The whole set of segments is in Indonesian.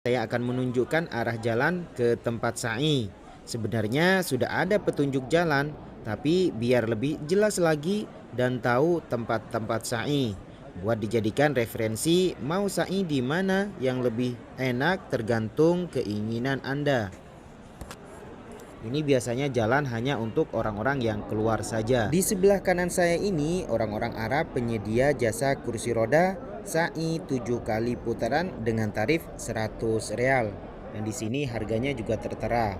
Saya akan menunjukkan arah jalan ke tempat sa'i. Sebenarnya sudah ada petunjuk jalan, tapi biar lebih jelas lagi dan tahu tempat-tempat sa'i, buat dijadikan referensi mau sa'i di mana yang lebih enak tergantung keinginan Anda. Ini biasanya jalan hanya untuk orang-orang yang keluar saja. Di sebelah kanan saya ini orang-orang Arab penyedia jasa kursi roda sa'i 7 kali putaran dengan tarif 100 real. Dan di sini harganya juga tertera.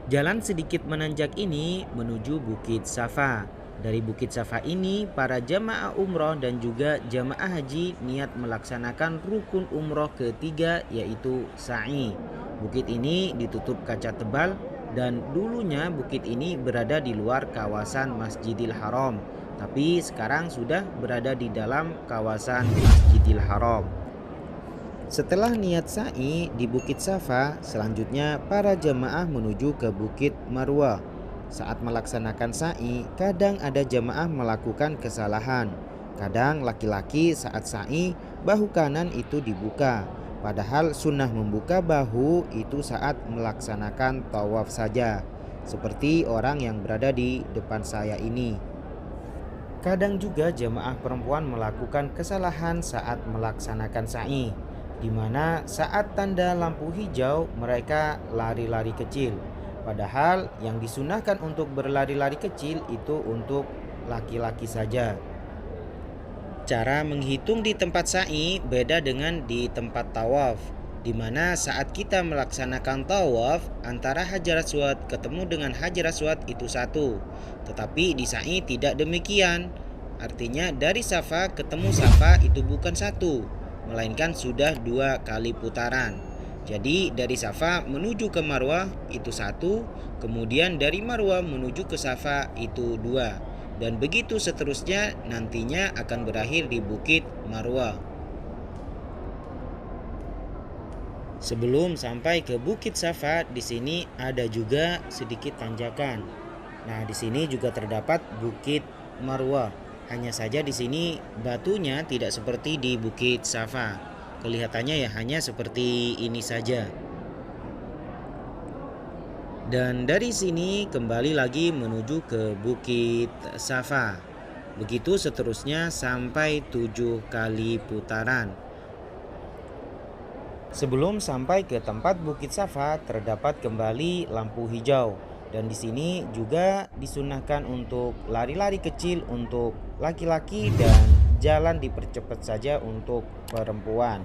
Jalan sedikit menanjak ini menuju Bukit Safa. Dari Bukit Safa ini para jamaah umroh dan juga jamaah haji niat melaksanakan rukun umroh ketiga yaitu sa'i. Bukit ini ditutup kaca tebal dan dulunya bukit ini berada di luar kawasan Masjidil Haram, tapi sekarang sudah berada di dalam kawasan Masjidil Haram. Setelah niat sa'i di Bukit Safa, selanjutnya para jemaah menuju ke Bukit Marwah. Saat melaksanakan sa'i, kadang ada jemaah melakukan kesalahan. Kadang laki-laki saat sa'i, bahu kanan itu dibuka. Padahal sunnah membuka bahu itu saat melaksanakan tawaf saja. Seperti orang yang berada di depan saya ini. Kadang juga jemaah perempuan melakukan kesalahan saat melaksanakan sa'i, di mana saat tanda lampu hijau mereka lari-lari kecil. Padahal yang disunahkan untuk berlari-lari kecil itu untuk laki-laki saja. Cara menghitung di tempat sa'i beda dengan di tempat tawaf, di mana saat kita melaksanakan tawaf antara Hajar Aswad ketemu dengan Hajar Aswad itu satu. Tetapi di sa'i tidak demikian. Artinya dari Safa ketemu Safa itu bukan satu, melainkan sudah 2 kali putaran. Jadi dari Safa menuju ke Marwah itu satu, kemudian dari Marwah menuju ke Safa itu 2. Dan begitu seterusnya nantinya akan berakhir di Bukit Marwah. Sebelum sampai ke Bukit Safa, di sini ada juga sedikit tanjakan. Nah, di sini juga terdapat Bukit Marwah. Hanya saja di sini batunya tidak seperti di Bukit Safa. Kelihatannya ya hanya seperti ini saja. Dan dari sini kembali lagi menuju ke Bukit Safa. Begitu seterusnya sampai 7 kali putaran. Sebelum sampai ke tempat Bukit Safa terdapat kembali lampu hijau. Dan di sini juga disunahkan untuk lari-lari kecil untuk laki-laki dan jalan dipercepat saja untuk perempuan.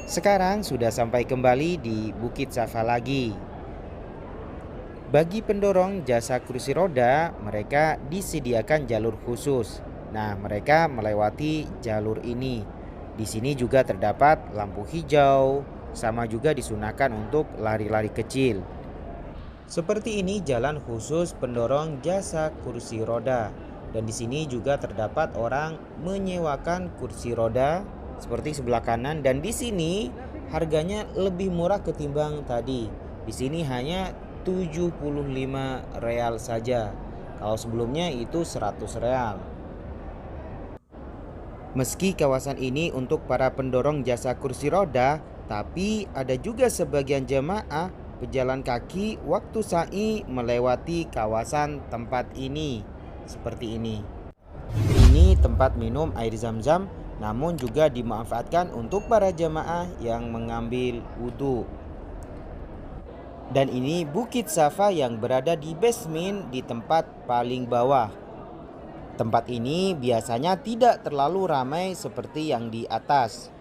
Sekarang sudah sampai kembali di Bukit Safa lagi. Bagi pendorong jasa kursi roda, mereka disediakan jalur khusus. Nah, mereka melewati jalur ini. Di sini juga terdapat lampu hijau, sama juga disunahkan untuk lari-lari kecil. Seperti ini jalan khusus pendorong jasa kursi roda. Dan di sini juga terdapat orang menyewakan kursi roda seperti sebelah kanan, dan di sini harganya lebih murah ketimbang tadi. Di sini hanya 75 real saja. Kalau sebelumnya itu 100 real. Meski kawasan ini untuk para pendorong jasa kursi roda, tapi ada juga sebagian jemaah pejalan kaki waktu sa'i melewati kawasan tempat ini. Seperti ini. Ini tempat minum air zam-zam, namun juga dimanfaatkan untuk para jemaah yang mengambil wudhu. Dan ini Bukit Safa yang berada di basement di tempat paling bawah. Tempat ini biasanya tidak terlalu ramai seperti yang di atas.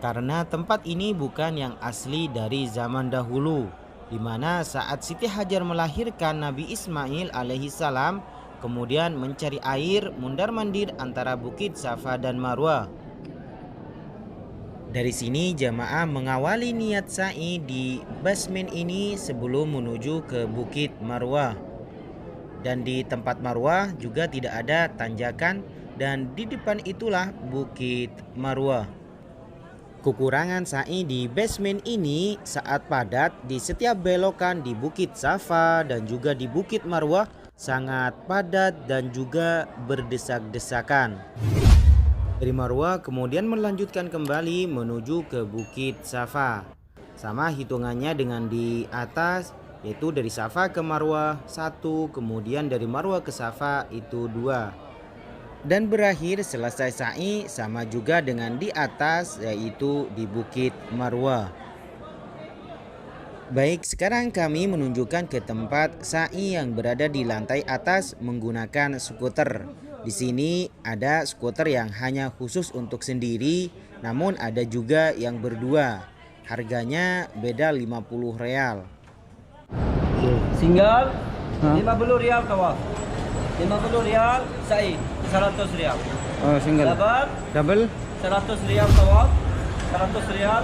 Karena tempat ini bukan yang asli dari zaman dahulu, di mana saat Siti Hajar melahirkan Nabi Ismail alaihissalam, kemudian mencari air mundar-mandir antara Bukit Safa dan Marwah. Dari sini jamaah mengawali niat sa'i di basement ini sebelum menuju ke Bukit Marwah. Dan di tempat Marwah juga tidak ada tanjakan, dan di depan itulah Bukit Marwah. Kekurangan sa'i di basement ini saat padat di setiap belokan di Bukit Safa dan juga di Bukit Marwah sangat padat dan juga berdesak-desakan. Dari Marwah kemudian melanjutkan kembali menuju ke Bukit Safa. Sama hitungannya dengan di atas, yaitu dari Safa ke Marwah 1, kemudian dari Marwah ke Safa itu 2. Dan berakhir selesai sa'i sama juga dengan di atas, yaitu di Bukit Marwah. Baik, sekarang kami menunjukkan ke tempat sa'i yang berada di lantai atas menggunakan skuter. Di sini ada skuter yang hanya khusus untuk sendiri, namun ada juga yang berdua. Harganya beda 50 real. Single 50 rial tawaf. 50 rial sa'i 100 rial. Oh, single. Double Double 100 rial tawaf, 100 rial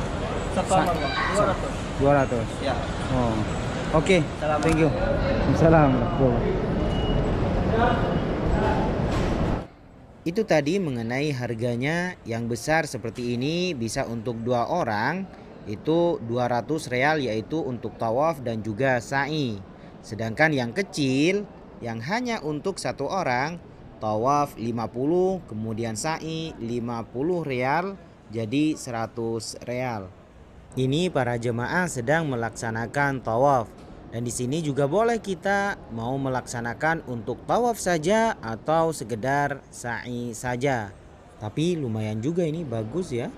Safa Marwah. 200. 200. Ya. Oh. Oke, Selamat. thank you. Salam. Itu tadi mengenai harganya. Yang besar seperti ini bisa untuk 2 orang, itu 200 real, yaitu untuk tawaf dan juga sa'i. Sedangkan yang kecil yang hanya untuk 1 orang, tawaf 50, kemudian sa'i 50 real, jadi 100 real. Ini para jemaah sedang melaksanakan tawaf. Dan di sini juga boleh kita mau melaksanakan untuk tawaf saja atau sekedar sa'i saja. Tapi lumayan juga ini, bagus ya.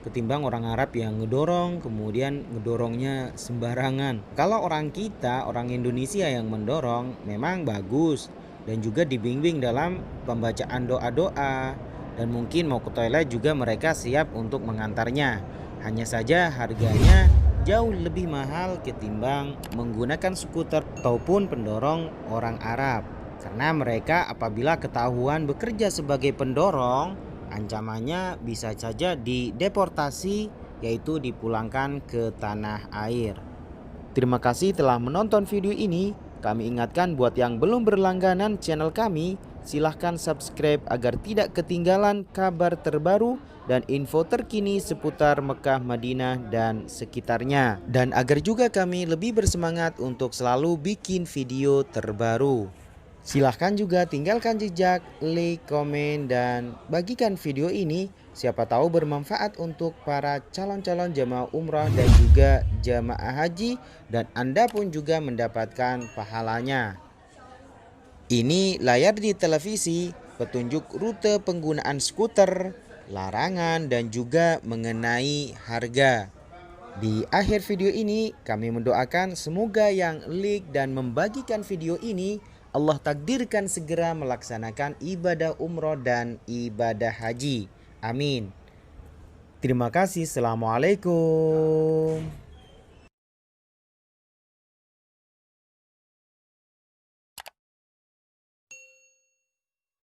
Ketimbang orang Arab yang ngedorong kemudian ngedorongnya sembarangan. Kalau orang kita, orang Indonesia yang mendorong memang bagus dan juga dibimbing dalam pembacaan doa-doa, dan mungkin mau ke toilet juga mereka siap untuk mengantarnya. Hanya saja harganya jauh lebih mahal ketimbang menggunakan skuter ataupun pendorong orang Arab. Karena mereka apabila ketahuan bekerja sebagai pendorong, ancamannya bisa saja dideportasi, yaitu dipulangkan ke tanah air. Terima kasih telah menonton video ini. Kami ingatkan buat yang belum berlangganan channel kami, silahkan subscribe agar tidak ketinggalan kabar terbaru dan info terkini seputar Mekah, Madinah, dan sekitarnya. Dan agar juga kami lebih bersemangat untuk selalu bikin video terbaru. Silahkan juga tinggalkan jejak, like, komen, dan bagikan video ini. Siapa tahu bermanfaat untuk para calon-calon jamaah umrah dan juga jamaah haji, dan Anda pun juga mendapatkan pahalanya. Ini layar di televisi, petunjuk rute penggunaan skuter, larangan, dan juga mengenai harga. Di akhir video ini kami mendoakan semoga yang like dan membagikan video ini Allah takdirkan segera melaksanakan ibadah umroh dan ibadah haji. Amin. Terima kasih. Assalamualaikum.